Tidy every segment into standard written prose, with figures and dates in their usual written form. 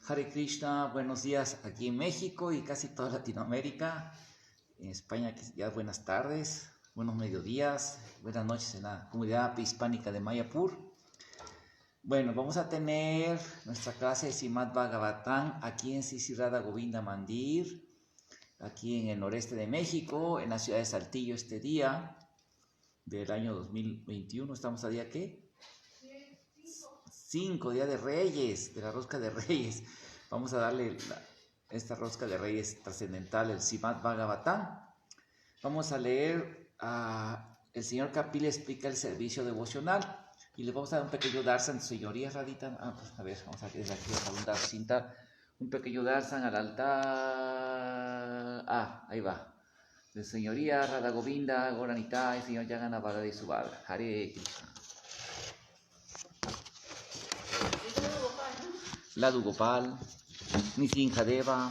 Hare Krishna, buenos días aquí en México y casi toda Latinoamérica. En España ya buenas tardes, buenos mediodías, buenas noches en la comunidad hispánica de Mayapur. Bueno, vamos a tener nuestra clase de Srimad Bhagavatam aquí en Sri Radha Govinda Mandir, aquí en el noreste de México, en la ciudad de Saltillo este día del año 2021. ¿Estamos a día qué? 5, Día de Reyes, de la Rosca de Reyes. Vamos a darle esta Rosca de Reyes trascendental, el Srimad Bhagavatam. Vamos a leer, el señor Kapil explica el servicio devocional y le vamos a dar un pequeño darshan, señoría Radita. Pues a ver, vamos a desde aquí un pequeño darshan al altar. Ahí va. De señoría Radha Govinda, Goranita, el señor Yagana Bala de Subhadra. Hare Krishna. Ladu Gopal, Nisinjadeva,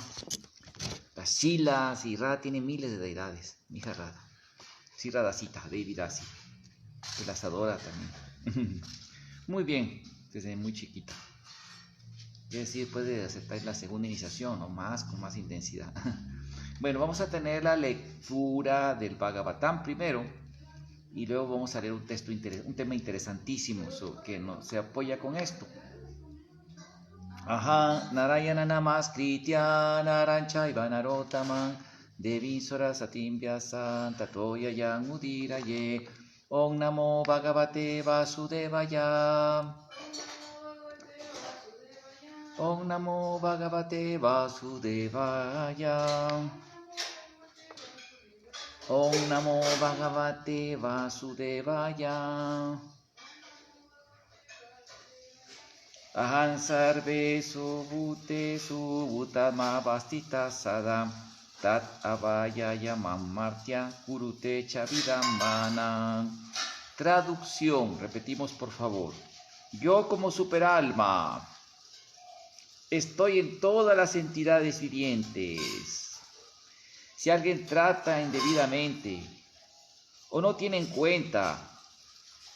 las Shilas y Radha tiene miles de deidades. Mi hija Radha, sí, Radhacita, Devi Dasi, que las adora también. Muy bien, desde muy chiquita. Es decir, puede aceptar la segunda iniciación o más, con más intensidad. Bueno, vamos a tener la lectura del Bhagavatam primero y luego vamos a leer un tema interesantísimo que se apoya con esto. Narayana namaskritya naranchaiva narotamam Devi Sarasatim Vyasam Tato Yayam Udiraye. Om Namo Bhagavate Vasudevaya. Om Namo Bhagavate Vasudevaya. Om Namo Bhagavate Vasudevaya. Aham sarvesu bhutesu bhutamavastita sadam tat avayaya mamartya kurute chavidamana. Traducción, repetimos por favor. Yo como superalma estoy en todas las entidades vivientes. Si alguien trata indebidamente o no tiene en cuenta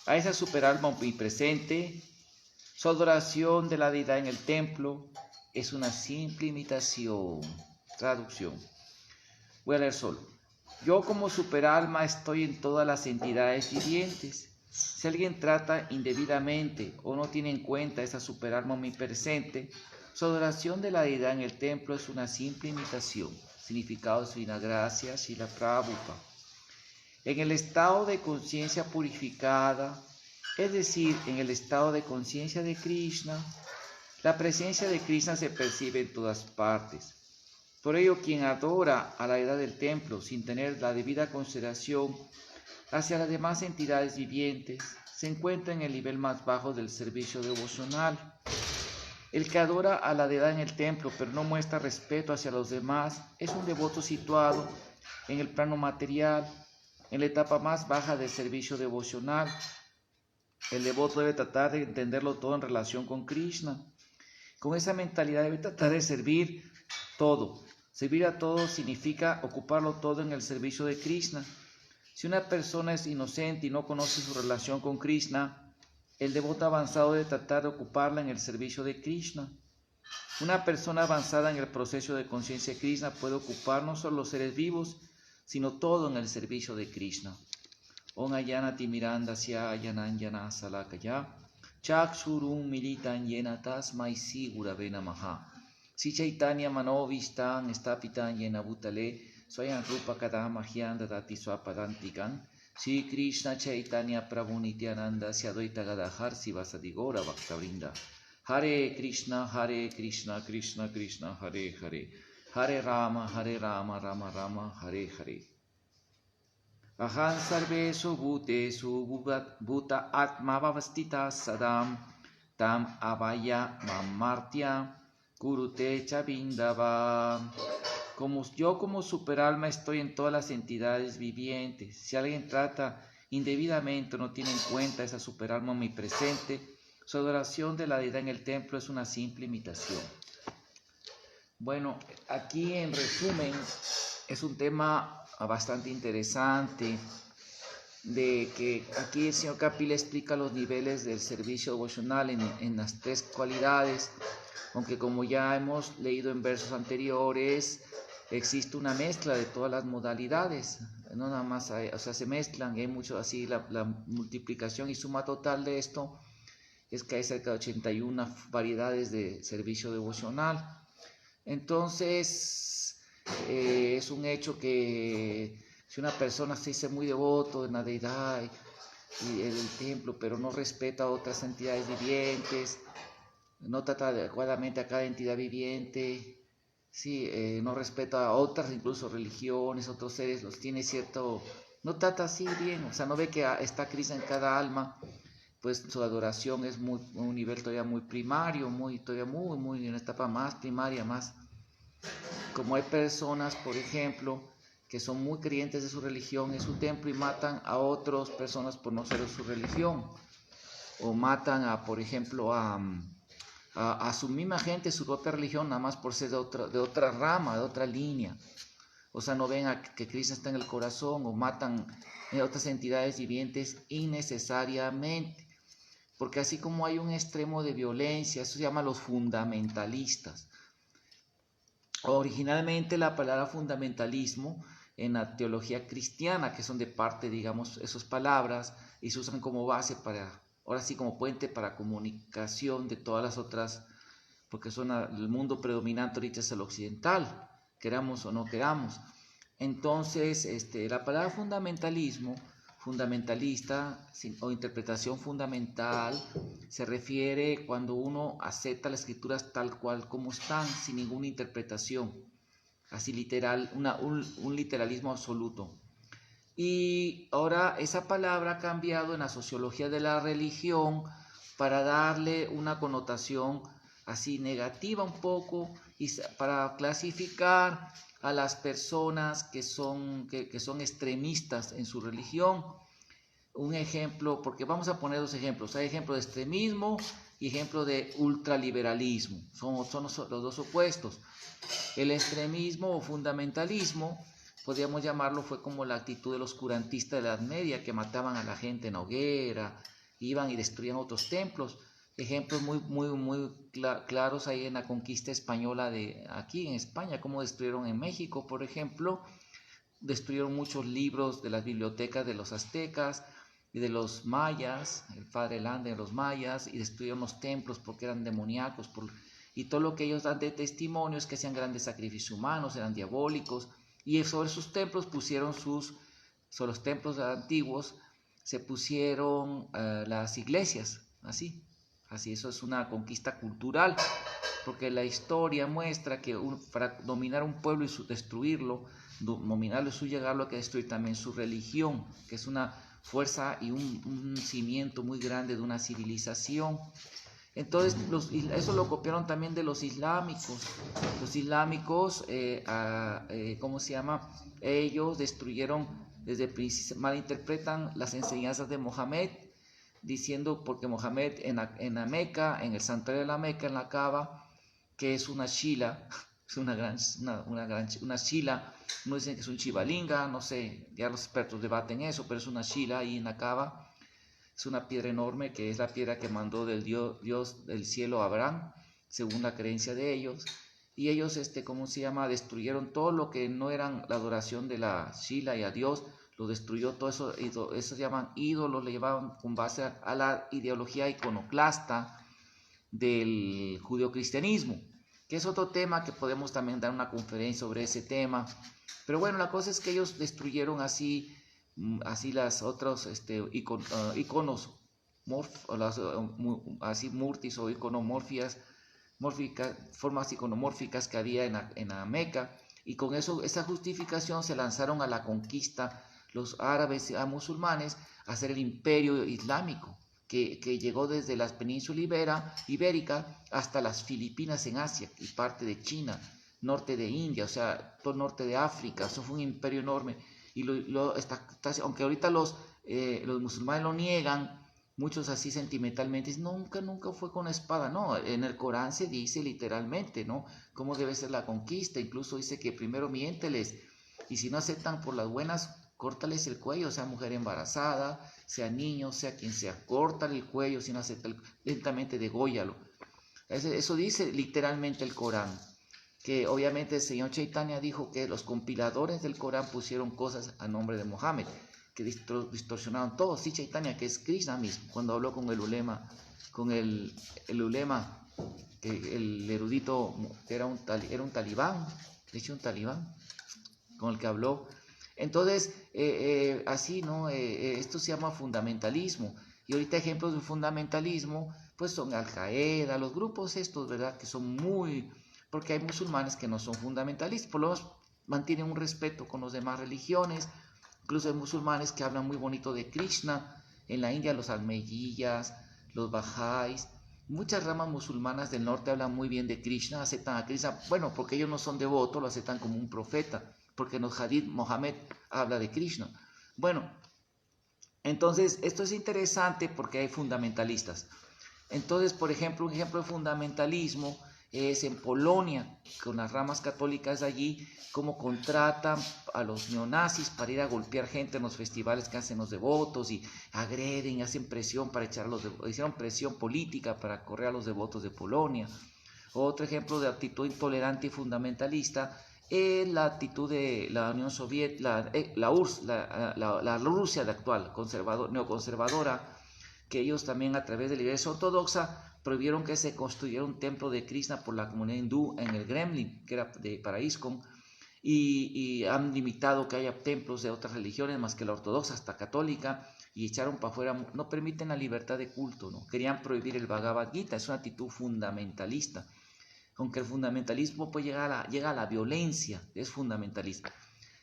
a esa superalma omnipresente, su adoración de la deidad en el templo es una simple imitación. Traducción. Voy a leer solo. Yo como superalma estoy en todas las entidades vivientes. Si alguien trata indebidamente o no tiene en cuenta esa superalma omnipresente, su adoración de la deidad en el templo es una simple imitación. Significado de Srila Gracia, Srila Prabhupada. En el estado de conciencia purificada, es decir, en el estado de conciencia de Krishna, la presencia de Krishna se percibe en todas partes. Por ello, quien adora a la deidad del templo sin tener la debida consideración hacia las demás entidades vivientes, se encuentra en el nivel más bajo del servicio devocional. El que adora a la deidad en el templo, pero no muestra respeto hacia los demás, es un devoto situado en el plano material, en la etapa más baja del servicio devocional. El devoto debe tratar de entenderlo todo en relación con Krishna. Con esa mentalidad debe tratar de servir todo. Servir a todo significa ocuparlo todo en el servicio de Krishna. Si una persona es inocente y no conoce su relación con Krishna, el devoto avanzado debe tratar de ocuparla en el servicio de Krishna. Una persona avanzada en el proceso de conciencia de Krishna puede ocupar no solo los seres vivos, sino todo en el servicio de Krishna. Om ayana timirandasya ayananjana salakaya chakshurum militan yena tasmai si gurave namaha. Si chaitanya manovistan estapitan yena bhutale swayam rupa kadamahyam dadati swapadantikan. Si Krishna chaitanya prabhu nityananda syadoita gadahar sivasadi gora bhaktavrinda. Hare Krishna Krishna Krishna Hare Hare. Hare Rama Rama Rama Hare Hare. Aham sarvesu bhutesu bhuta atmavavastita sadam tam avaya mamartya kurute chavindava. Yo como superalma estoy en todas las entidades vivientes. Si alguien trata indebidamente o no tiene en cuenta esa superalma omnipresente, su adoración de la deidad en el templo es una simple imitación. Bueno, aquí en resumen es un tema bastante interesante de que aquí el señor Kapila explica los niveles del servicio devocional en las 3 cualidades, aunque como ya hemos leído en versos anteriores, existe una mezcla de todas las modalidades, no nada más hay, o sea, se mezclan, y hay mucho así, la multiplicación y suma total de esto es que hay cerca de 81 variedades de servicio devocional. Entonces, es un hecho que si una persona se dice muy devoto de la deidad y del templo, pero no respeta a otras entidades vivientes, no trata adecuadamente a cada entidad viviente, sí, no respeta a otras, incluso religiones, otros seres, los tiene cierto, no trata así bien, o sea, no ve que está Krishna en cada alma, pues su adoración es un nivel todavía muy primario, todavía muy en una etapa más primaria, más como hay personas, por ejemplo, que son muy creyentes de su religión en su templo y matan a otras personas por no ser de su religión, o matan a, por ejemplo, a su misma gente, su propia religión, nada más por ser de otra rama, de otra línea. O sea, no ven a que Cristo está en el corazón, o matan a otras entidades vivientes innecesariamente. Porque así como hay un extremo de violencia, eso se llama los fundamentalistas. Originalmente la palabra fundamentalismo en la teología cristiana, que son de parte, digamos, esas palabras, y se usan como base para, ahora sí, como puente para comunicación de todas las otras, porque el mundo predominante ahorita es el occidental, queramos o no queramos. Entonces, la palabra fundamentalista o interpretación fundamental se refiere cuando uno acepta las escrituras tal cual como están, sin ninguna interpretación, así literal, un literalismo absoluto. Y ahora esa palabra ha cambiado en la sociología de la religión para darle una connotación así negativa un poco y para clasificar a las personas que son extremistas en su religión. Un ejemplo, porque vamos a poner 2 ejemplos, hay ejemplo de extremismo y ejemplo de ultraliberalismo, son los 2 opuestos. El extremismo o fundamentalismo, podríamos llamarlo, fue como la actitud de los oscurantistas de la Edad Media, que mataban a la gente en hoguera, iban y destruían otros templos. Ejemplos muy claros ahí en la conquista española de aquí en España, como destruyeron en México, por ejemplo, destruyeron muchos libros de las bibliotecas de los aztecas y de los mayas, el padre Lande de los mayas, y destruyeron los templos porque eran demoníacos, y todo lo que ellos dan de testimonio es que hacían grandes sacrificios humanos, eran diabólicos, y sobre sus templos pusieron sobre los templos antiguos, se pusieron las iglesias, así, eso es una conquista cultural, porque la historia muestra que para dominar un pueblo y destruirlo, dominarlo y subjugarlo, hay que destruir también su religión, que es una fuerza y un cimiento muy grande de una civilización. Entonces, eso lo copiaron también de los islámicos. Los islámicos, ¿cómo se llama? Ellos destruyeron, malinterpretan las enseñanzas de Mohammed, diciendo, porque Mohammed en la Meca, en el santuario de la Meca, en la Kaaba, que es una shila, es una shila, no dicen que es un chivalinga, no sé, ya los expertos debaten eso, pero es una shila ahí en la Kaaba. Es una piedra enorme que es la piedra que mandó del Dios del cielo a Abraham, según la creencia de ellos. Y ellos, ¿cómo se llama? Destruyeron todo lo que no eran la adoración de la Shila y a Dios, lo destruyó todo eso, eso se llaman ídolos, le llevaban con base a la ideología iconoclasta del judeocristianismo, que es otro tema que podemos también dar una conferencia sobre ese tema. Pero bueno, la cosa es que ellos destruyeron así las otros iconos así murtis o iconomorfias, formas iconomórficas que había en la Meca, y con esa justificación se lanzaron a la conquista los árabes a musulmanes a hacer el imperio islámico, que llegó desde la península ibérica hasta las Filipinas en Asia y parte de China, norte de India, o sea, todo el norte de África. Eso fue un imperio enorme. Y aunque ahorita los musulmanes lo niegan, muchos así sentimentalmente dicen, nunca fue con espada. No, en el Corán se dice literalmente, ¿no?, cómo debe ser la conquista. Incluso dice que primero miénteles, y si no aceptan por las buenas, córtales el cuello, sea mujer embarazada, sea niño, sea quien sea, córtale el cuello, si no acepta lentamente dególlalo. Eso dice literalmente el Corán, que obviamente el señor Chaitanya dijo que los compiladores del Corán pusieron cosas a nombre de Mohammed, que distorsionaron todo. Sí, Chaitanya, que es Krishna mismo, cuando habló con el ulema, ulema, el erudito, que era un talibán, de hecho un talibán, con el que habló. Entonces, así, ¿no? Esto se llama fundamentalismo. Y ahorita ejemplos de fundamentalismo, pues son Al-Qaeda, los grupos estos, ¿verdad? Que son muy... Porque hay musulmanes que no son fundamentalistas, por lo menos mantienen un respeto con las demás religiones. Incluso hay musulmanes que hablan muy bonito de Krishna. En la India los almeyíes, los bajáis, muchas ramas musulmanas del norte hablan muy bien de Krishna, aceptan a Krishna, bueno, porque ellos no son devotos, lo aceptan como un profeta, porque en los hadith Mohammed habla de Krishna. Bueno, entonces esto es interesante porque hay fundamentalistas. Entonces, por ejemplo, un ejemplo de fundamentalismo es en Polonia, con las ramas católicas de allí, cómo contratan a los neonazis para ir a golpear gente en los festivales que hacen los devotos y agreden y hacen presión para hicieron presión política para correr a los devotos de Polonia. Otro ejemplo de actitud intolerante y fundamentalista es la actitud de la Unión Soviética, la URSS, la Rusia de actual, neoconservadora, que ellos también a través de la Iglesia Ortodoxa prohibieron que se construyera un templo de Krishna por la comunidad hindú en el Kremlin, que era para ISKCON, y han limitado que haya templos de otras religiones más que la ortodoxa, hasta católica, y echaron para afuera, no permiten la libertad de culto, ¿no? Querían prohibir el Bhagavad Gita, es una actitud fundamentalista, aunque el fundamentalismo pues llega a la violencia, es fundamentalista.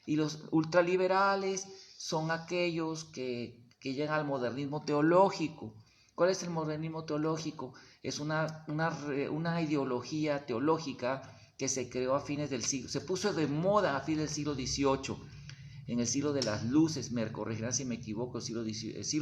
Y los ultraliberales son aquellos que llegan al modernismo teológico. ¿Cuál es el modernismo teológico? Es una ideología teológica que se creó a fines del siglo, se puso de moda a fines del siglo XVIII, en el siglo de las luces, me corregirán si me equivoco, siglo XIX, sí,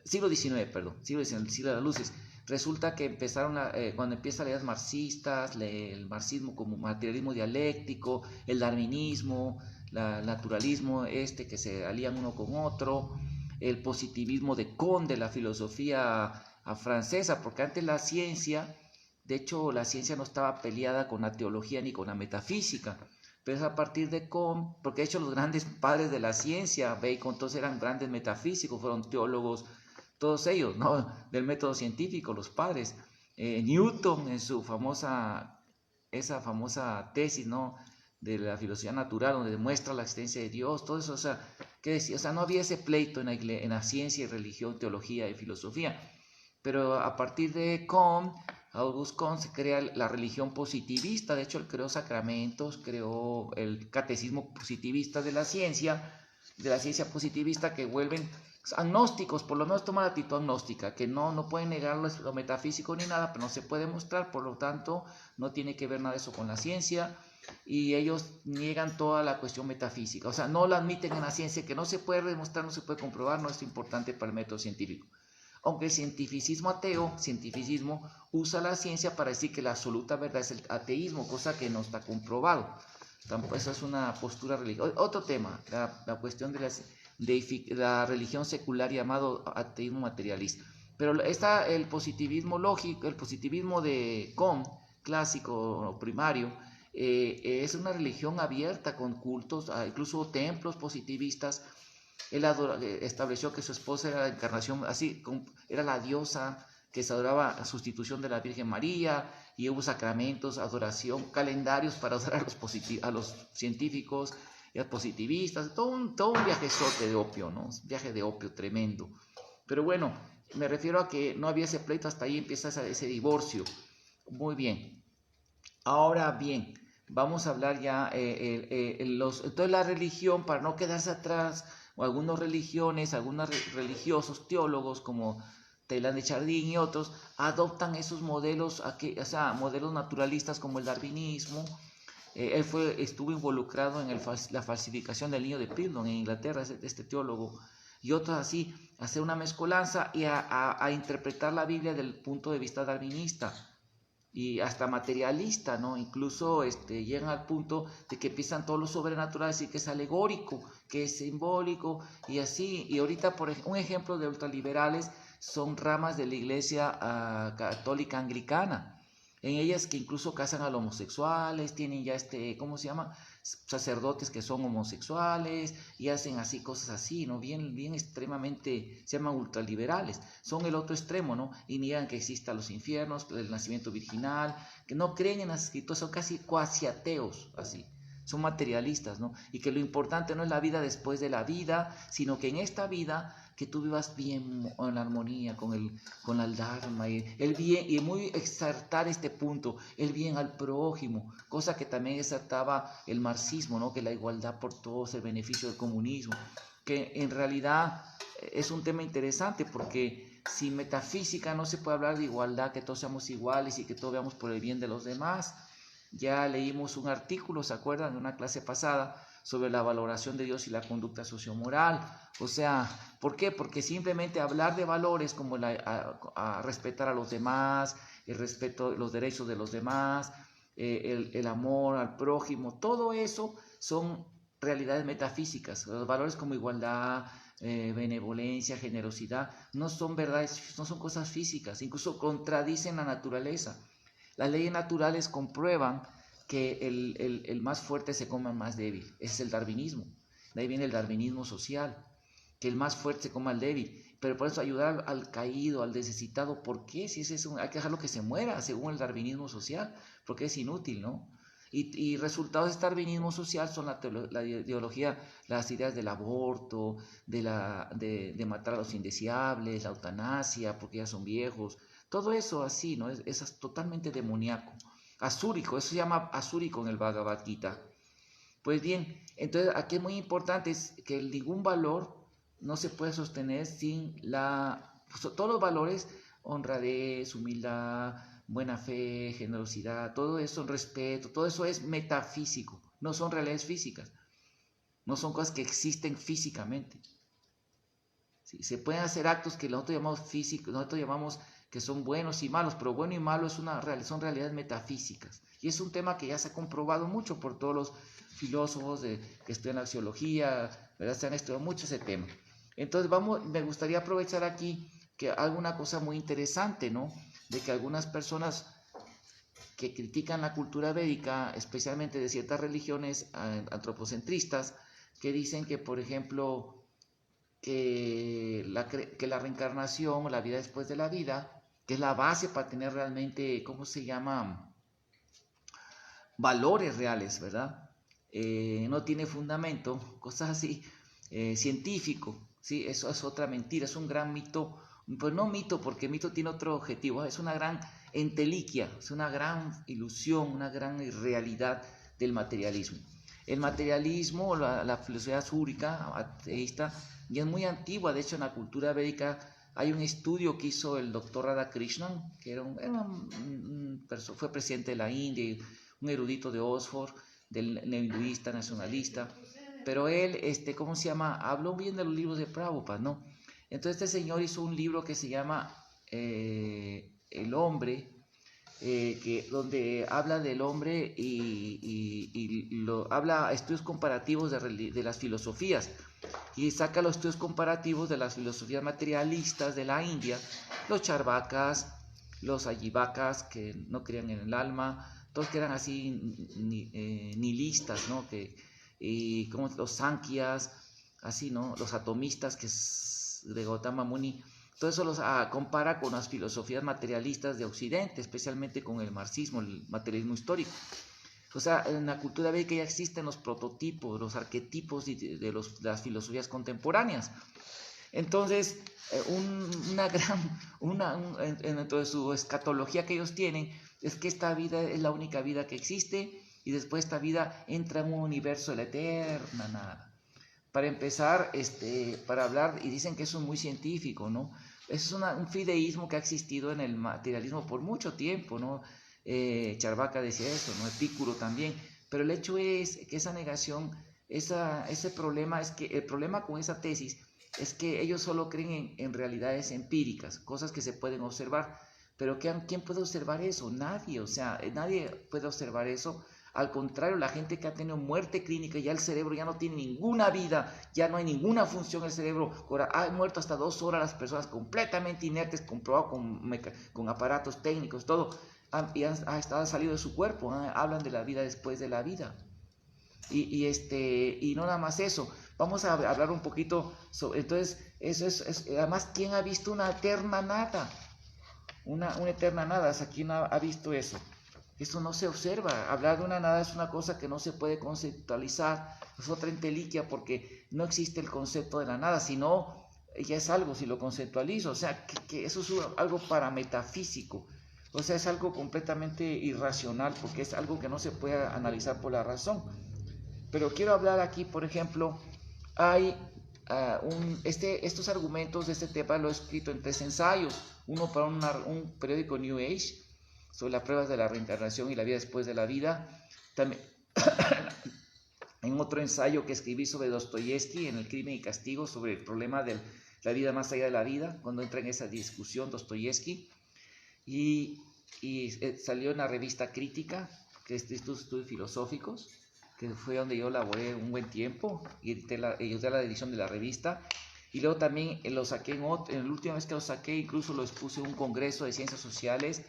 siglo XIX, perdón, siglo de las luces. Resulta que empezaron, cuando empiezan las ideas marxistas, el marxismo como materialismo dialéctico, el darwinismo, el naturalismo que se alían uno con otro, el positivismo de Comte, la filosofía francesa, porque antes la ciencia, de hecho la ciencia no estaba peleada con la teología ni con la metafísica, pero es a partir de Comte, porque de hecho los grandes padres de la ciencia, Bacon, todos eran grandes metafísicos, fueron teólogos, todos ellos, ¿no? Del método científico, los padres. Newton en su esa famosa tesis, ¿no? De la filosofía natural, donde demuestra la existencia de Dios, todo eso, o sea, ¿qué decía? O sea, no había ese pleito en la ciencia y religión, teología y filosofía, pero a partir de Auguste Comte se crea la religión positivista, de hecho él creó sacramentos, creó el catecismo positivista de la ciencia positivista, que vuelven agnósticos, por lo menos toman la actitud agnóstica, que no pueden negar lo metafísico ni nada, pero no se puede mostrar, por lo tanto no tiene que ver nada de eso con la ciencia, y ellos niegan toda la cuestión metafísica, o sea, no la admiten en la ciencia, que no se puede demostrar, no se puede comprobar, no es importante para el método científico. Aunque el cientificismo usa la ciencia para decir que la absoluta verdad es el ateísmo, cosa que no está comprobado. Tampoco, esa es una postura religiosa. Otro tema, la cuestión de la religión secular llamado ateísmo materialista. Pero está el positivismo lógico, el positivismo de Comte, clásico o primario, es una religión abierta con cultos, incluso templos positivistas. Él estableció que su esposa era la encarnación, así era la diosa que se adoraba a sustitución de la Virgen María, y hubo sacramentos, adoración, calendarios para adorar a los científicos y a los positivistas, todo un viajezote de opio, ¿no? Un viaje de opio tremendo. Pero bueno, me refiero a que no había ese pleito, hasta ahí empieza ese divorcio. Muy bien. Ahora bien, vamos a hablar ya, entonces la religión, para no quedarse atrás, o algunas religiones, algunos religiosos, teólogos como Teilhard de Chardin y otros, adoptan esos modelos, o sea, modelos naturalistas como el darwinismo. Él estuvo involucrado en la falsificación del niño de Piltdown en Inglaterra, este teólogo, y otros así, hacer una mezcolanza y a interpretar la Biblia desde el punto de vista darwinista. y hasta materialista, ¿no? Incluso llegan al punto de que empiezan todo lo sobrenatural a decir que es alegórico, que es simbólico y así. Y ahorita, un ejemplo de ultraliberales son ramas de la iglesia católica anglicana. En ellas que incluso casan a los homosexuales, tienen ya ¿cómo se llama? Sacerdotes que son homosexuales y hacen así cosas así, ¿no? Bien, bien extremadamente, se llaman ultraliberales, son el otro extremo, ¿no? Y niegan que existan los infiernos, el nacimiento virginal, que no creen en las escrituras, son casi cuasi ateos, así, son materialistas, ¿no? Y que lo importante no es la vida después de la vida, sino que en esta vida que tú vivas bien en armonía con el Dharma, el bien, y muy exaltar este punto, el bien al prójimo, cosa que también exaltaba el marxismo, ¿no? Que la igualdad por todos, el beneficio del comunismo, que en realidad es un tema interesante porque sin metafísica no se puede hablar de igualdad, que todos seamos iguales y que todos veamos por el bien de los demás. Ya leímos un artículo, ¿se acuerdan? En una clase pasada sobre la valoración de Dios y la conducta sociomoral. O sea, ¿por qué? Porque simplemente hablar de valores como a respetar a los demás, el respeto de los derechos de los demás, el amor al prójimo, todo eso son realidades metafísicas. Los valores como igualdad, benevolencia, generosidad, no son verdades, no son cosas físicas, incluso contradicen la naturaleza. Las leyes naturales comprueban que el más fuerte se come al más débil. Ese es el darwinismo. De ahí viene el darwinismo social, que el más fuerte se coma al débil. Pero por eso ayudar al caído, al necesitado, ¿por qué? Si es eso, hay que dejarlo que se muera, según el darwinismo social, porque es inútil, ¿no? Y resultados de este darwinismo social son la ideología, las ideas del aborto, de matar a los indeseables, la eutanasia, porque ya son viejos, todo eso así, ¿no? Es totalmente demoníaco. Asúrico, eso se llama asúrico en el Bhagavad Gita. Pues bien, entonces aquí es muy importante es que ningún valor no se puede sostener sin todos los valores, honradez, humildad, buena fe, generosidad, todo eso, respeto, todo eso es metafísico, no son realidades físicas, no son cosas que existen físicamente. ¿Sí? Se pueden hacer actos que nosotros llamamos físicos, nosotros llamamos que son buenos y malos, pero bueno y malo son realidades metafísicas. Y es un tema que ya se ha comprobado mucho por todos los filósofos que estudian la axiología, ¿verdad? Se han estudiado mucho ese tema. Entonces me gustaría aprovechar aquí que alguna cosa muy interesante, ¿no? De que algunas personas que critican la cultura védica, especialmente de ciertas religiones antropocentristas, que dicen que, por ejemplo, que la reencarnación, la vida después de la vida, que es la base para tener realmente, ¿cómo se llama? Valores reales, ¿verdad? No tiene fundamento, cosas así, científico, ¿sí? Eso es otra mentira, es un gran mito, pues no mito, porque mito tiene otro objetivo, es una gran entelequia, es una gran ilusión, una gran irrealidad del materialismo. El materialismo, la filosofía asúrica, ateísta, ya es muy antigua. De hecho, en la cultura védica hay un estudio que hizo el doctor Radhakrishnan, que fue presidente de la India, un erudito de Oxford, del hinduista nacionalista, pero él, ¿cómo se llama? Habló bien de los libros de Prabhupada, ¿no? Entonces este señor hizo un libro que se llama El hombre, donde habla del hombre y habla estudios comparativos de las filosofías y saca los estudios comparativos de las filosofías materialistas de la India, los charvakas, los ayivakas que no creían en el alma, todos que eran así nihilistas, ¿no? Y como los sankyas, así, ¿no? Los atomistas que es de Gautama Muni. Todo eso los compara con las filosofías materialistas de Occidente, especialmente con el marxismo, el materialismo histórico. O sea, en la cultura védica ya existen los prototipos, los arquetipos de las filosofías contemporáneas. Entonces, dentro de su escatología que ellos tienen, es que esta vida es la única vida que existe y después esta vida entra en un universo de la eterna nada. Para empezar, para hablar, y dicen que eso es muy científico, ¿no? Eso es un fideísmo que ha existido en el materialismo por mucho tiempo, ¿no? Charvaka decía eso, ¿no? Epicuro también, pero el hecho es que esa negación, ese problema, el problema con esa tesis es que ellos solo creen en realidades empíricas, cosas que se pueden observar, Pero ¿quién puede observar eso? Nadie, o sea, nadie puede observar eso. Al contrario, la gente que ha tenido muerte clínica, ya el cerebro ya no tiene ninguna vida, ya no hay ninguna función en el cerebro. Ahora, ha muerto hasta 2 horas las personas completamente inertes, comprobado con aparatos técnicos, todo, han salido de su cuerpo, hablan de la vida después de la vida. Y no nada más eso, vamos a hablar un poquito sobre, entonces, además, ¿quién ha visto una eterna nada? Una eterna nada, o sea, ¿quién ha visto eso? Eso no se observa. Hablar de una nada es una cosa que no se puede conceptualizar, es otra entelequia, porque no existe el concepto de la nada, sino ya es algo, si lo conceptualizo, o sea, que eso es algo parametafísico, o sea, es algo completamente irracional, porque es algo que no se puede analizar por la razón. Pero quiero hablar aquí, por ejemplo, hay estos argumentos de este tema lo he escrito en 3 ensayos, uno para un periódico New Age, sobre las pruebas de la reencarnación y la vida después de la vida. También en otro ensayo que escribí sobre Dostoyevsky, en El crimen y castigo, sobre el problema de la vida más allá de la vida, cuando entra en esa discusión Dostoyevsky. Y salió en la revista Crítica, que es de estos estudios filosóficos, que fue donde yo laboré un buen tiempo y ayudé a la edición de la revista. Y luego también lo saqué en la última vez que lo saqué, incluso lo expuse en un congreso de ciencias sociales,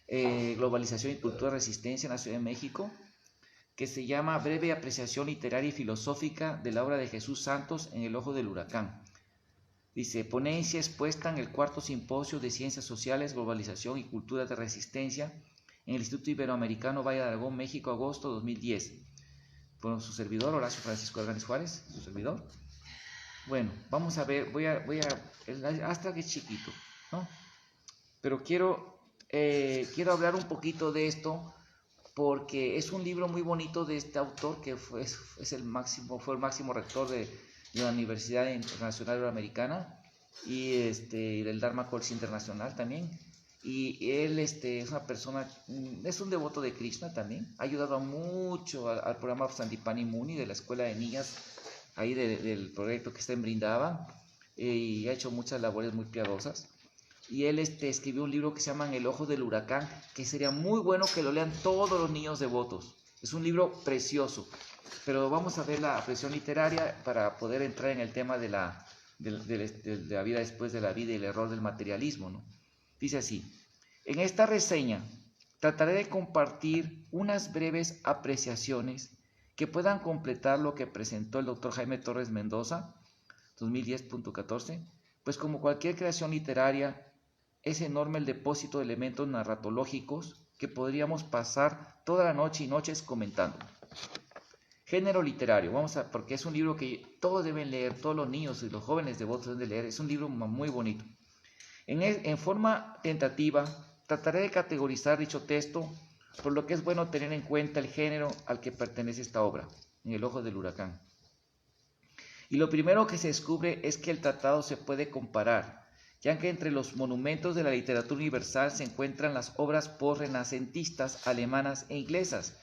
globalización y cultura de resistencia en la Ciudad de México, que se llama Breve apreciación literaria y filosófica de la obra de Jesús Santos en El ojo del huracán. Dice, ponencia expuesta en el 4º simposio de ciencias sociales, globalización y cultura de resistencia en el Instituto Iberoamericano Valle de Aragón, México, agosto 2010. Por su servidor, Horacio Francisco Arganis Juárez, su servidor. Bueno, vamos a ver, el hasta que es chiquito, ¿no? Pero quiero hablar un poquito de esto porque es un libro muy bonito de este autor que fue el máximo rector de la Universidad Internacional Iberoamericana y del Dharma Course Internacional también. Y él es una persona, es un devoto de Krishna también, ha ayudado mucho al programa Sandipani Muni de la Escuela de Niñas, ahí del proyecto que está en Brindavan, y ha hecho muchas labores muy piadosas. Y él escribió un libro que se llama El ojo del huracán, que sería muy bueno que lo lean todos los niños devotos. Es un libro precioso, pero vamos a ver la apreciación literaria para poder entrar en el tema de la vida después de la vida y el error del materialismo, ¿no? Dice así, en esta reseña trataré de compartir unas breves apreciaciones que puedan completar lo que presentó el doctor Jaime Torres Mendoza, 2010.14, pues como cualquier creación literaria, es enorme el depósito de elementos narratológicos que podríamos pasar toda la noche y noches comentando. Género literario, porque es un libro que todos deben leer, todos los niños y los jóvenes devotos deben de leer, es un libro muy bonito. En forma tentativa, trataré de categorizar dicho texto, por lo que es bueno tener en cuenta el género al que pertenece esta obra, en El ojo del huracán. Y lo primero que se descubre es que el tratado se puede comparar, ya que entre los monumentos de la literatura universal se encuentran las obras post-renacentistas alemanas e inglesas,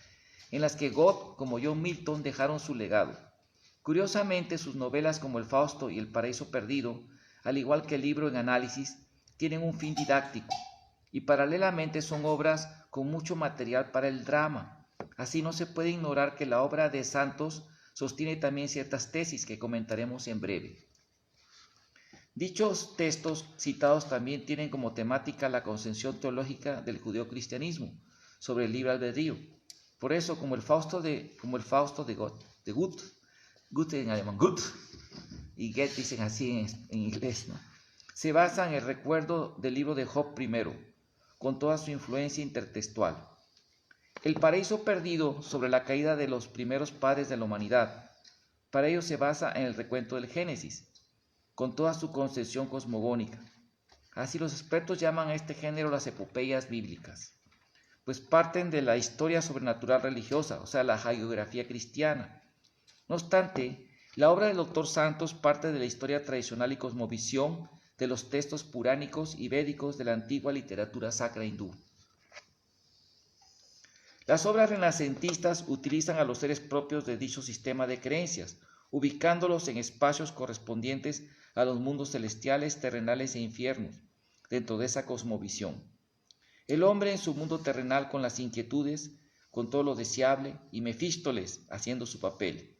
en las que Goethe como John Milton dejaron su legado. Curiosamente, sus novelas como El Fausto y El Paraíso Perdido, al igual que el libro en análisis, tienen un fin didáctico, y paralelamente son obras con mucho material para el drama. Así no se puede ignorar que la obra de Santos sostiene también ciertas tesis que comentaremos en breve. Dichos textos citados también tienen como temática la concepción teológica del judeocristianismo sobre el libre albedrío. Por eso, como el Fausto de Goethe en alemán, Goethe, y Goethe dicen así en inglés, ¿no? Se basa en el recuerdo del libro de Job primero, con toda su influencia intertextual. El paraíso perdido sobre la caída de los primeros padres de la humanidad, para ello se basa en el recuento del Génesis, con toda su concepción cosmogónica. Así los expertos llaman a este género las epopeyas bíblicas, pues parten de la historia sobrenatural religiosa, o sea, la hagiografía cristiana. No obstante, la obra del Dr. Santos parte de la historia tradicional y cosmovisión de los textos puránicos y védicos de la antigua literatura sacra hindú. Las obras renacentistas utilizan a los seres propios de dicho sistema de creencias, ubicándolos en espacios correspondientes a los mundos celestiales, terrenales e infiernos, dentro de esa cosmovisión. El hombre en su mundo terrenal con las inquietudes, con todo lo deseable, y Mefístoles haciendo su papel.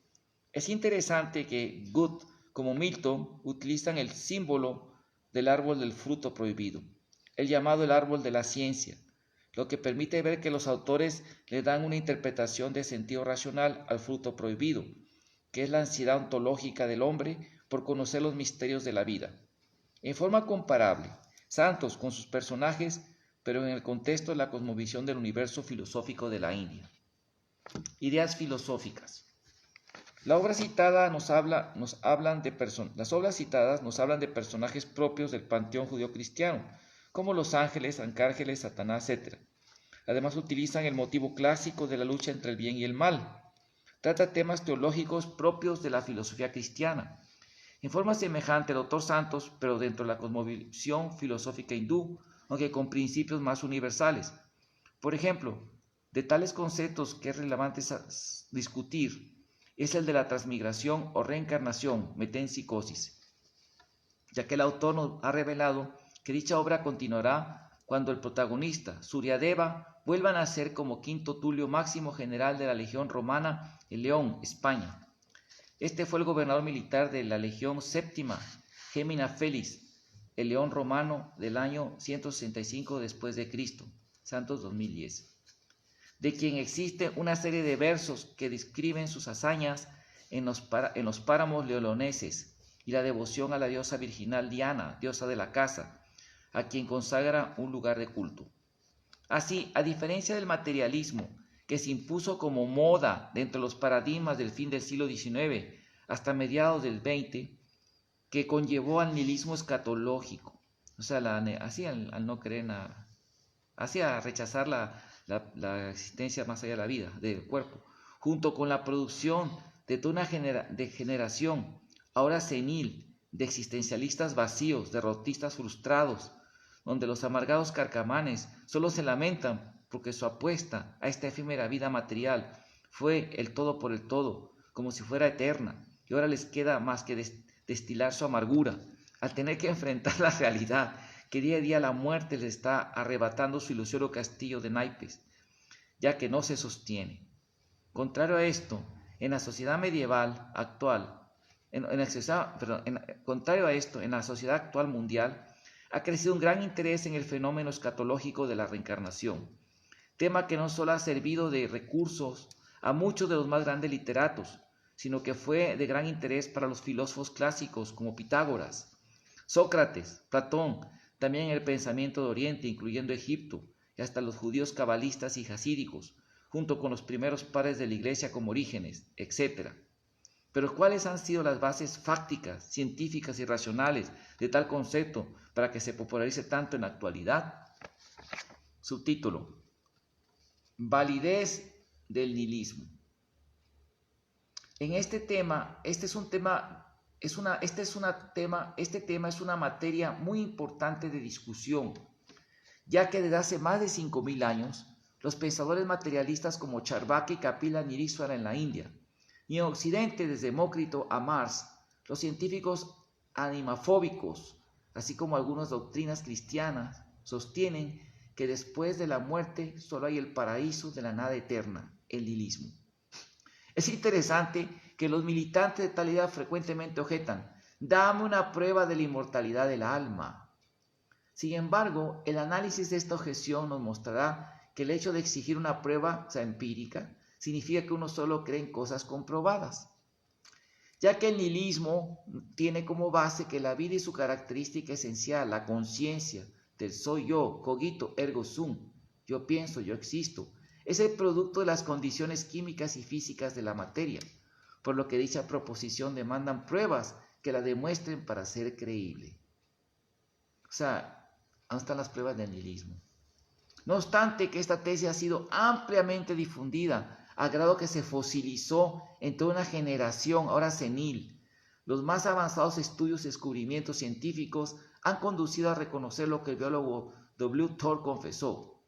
Es interesante que Goethe como Milton utilizan el símbolo del árbol del fruto prohibido, el llamado el árbol de la ciencia, lo que permite ver que los autores le dan una interpretación de sentido racional al fruto prohibido, que es la ansiedad ontológica del hombre por conocer los misterios de la vida. En forma comparable, Santos con sus personajes, pero en el contexto de la cosmovisión del universo filosófico de la India. Ideas filosóficas. Las obras citadas nos hablan de personajes propios del panteón judío-cristiano, como los ángeles, arcángeles, Satanás, etc. Además utilizan el motivo clásico de la lucha entre el bien y el mal. Trata temas teológicos propios de la filosofía cristiana. En forma semejante al autor Santos, pero dentro de la cosmovisión filosófica hindú, aunque con principios más universales. Por ejemplo, de tales conceptos que es relevante discutir es el de la transmigración o reencarnación, metempsicosis, ya que el autor nos ha revelado que dicha obra continuará cuando el protagonista, Suryadeva, vuelva a nacer como Quinto Tulio Máximo General de la Legión Romana en León, España. Este fue el gobernador militar de la Legión Séptima, Gémina Félix, el León romano del año 165 después de Cristo, Santos 2010, de quien existe una serie de versos que describen sus hazañas en los páramos leoneses y la devoción a la diosa virginal Diana, diosa de la caza, a quien consagra un lugar de culto. Así, a diferencia del materialismo, que se impuso como moda dentro de los paradigmas del fin del siglo XIX hasta mediados del XX, que conllevó al nihilismo escatológico, o sea, así al no creer nada, así a rechazar la existencia más allá de la vida, del cuerpo, junto con la producción de toda una generación, ahora senil, de existencialistas vacíos, derrotistas frustrados, donde los amargados carcamanes solo se lamentan porque su apuesta a esta efímera vida material fue el todo por el todo, como si fuera eterna, y ahora les queda más que destilar su amargura, al tener que enfrentar la realidad, que día a día la muerte les está arrebatando su ilusorio castillo de naipes, ya que no se sostiene. Contrario a esto, en la sociedad medieval actual, en la sociedad actual mundial, ha crecido un gran interés en el fenómeno escatológico de la reencarnación, tema que no solo ha servido de recursos a muchos de los más grandes literatos, sino que fue de gran interés para los filósofos clásicos como Pitágoras, Sócrates, Platón, también en el pensamiento de Oriente, incluyendo Egipto, y hasta los judíos cabalistas y jasídicos, junto con los primeros padres de la Iglesia como Orígenes, etc. Pero ¿cuáles han sido las bases fácticas, científicas y racionales de tal concepto para que se popularice tanto en la actualidad? Subtítulo: Validez del nihilismo. En este tema, este tema es una materia muy importante de discusión, ya que desde hace más de 5.000 años, los pensadores materialistas como Charvaka y Kapila Nirísvara en la India, y en Occidente desde Demócrito a Marx, los científicos animafóbicos, así como algunas doctrinas cristianas, sostienen que después de la muerte solo hay el paraíso de la nada eterna, el nihilismo. Es interesante que los militantes de tal idea frecuentemente objetan: dame una prueba de la inmortalidad del alma. Sin embargo, el análisis de esta objeción nos mostrará que el hecho de exigir una prueba, empírica, significa que uno solo cree en cosas comprobadas, ya que el nihilismo tiene como base que la vida y su característica esencial, la conciencia del soy yo, cogito ergo sum, yo pienso, yo existo, es el producto de las condiciones químicas y físicas de la materia, por lo que dicha proposición demandan pruebas que la demuestren para ser creíble. O sea, ¿dónde están las pruebas del nihilismo? No obstante que esta tesis ha sido ampliamente difundida, a grado que se fosilizó en toda una generación ahora senil, los más avanzados estudios y descubrimientos científicos han conducido a reconocer lo que el biólogo W. Thor confesó: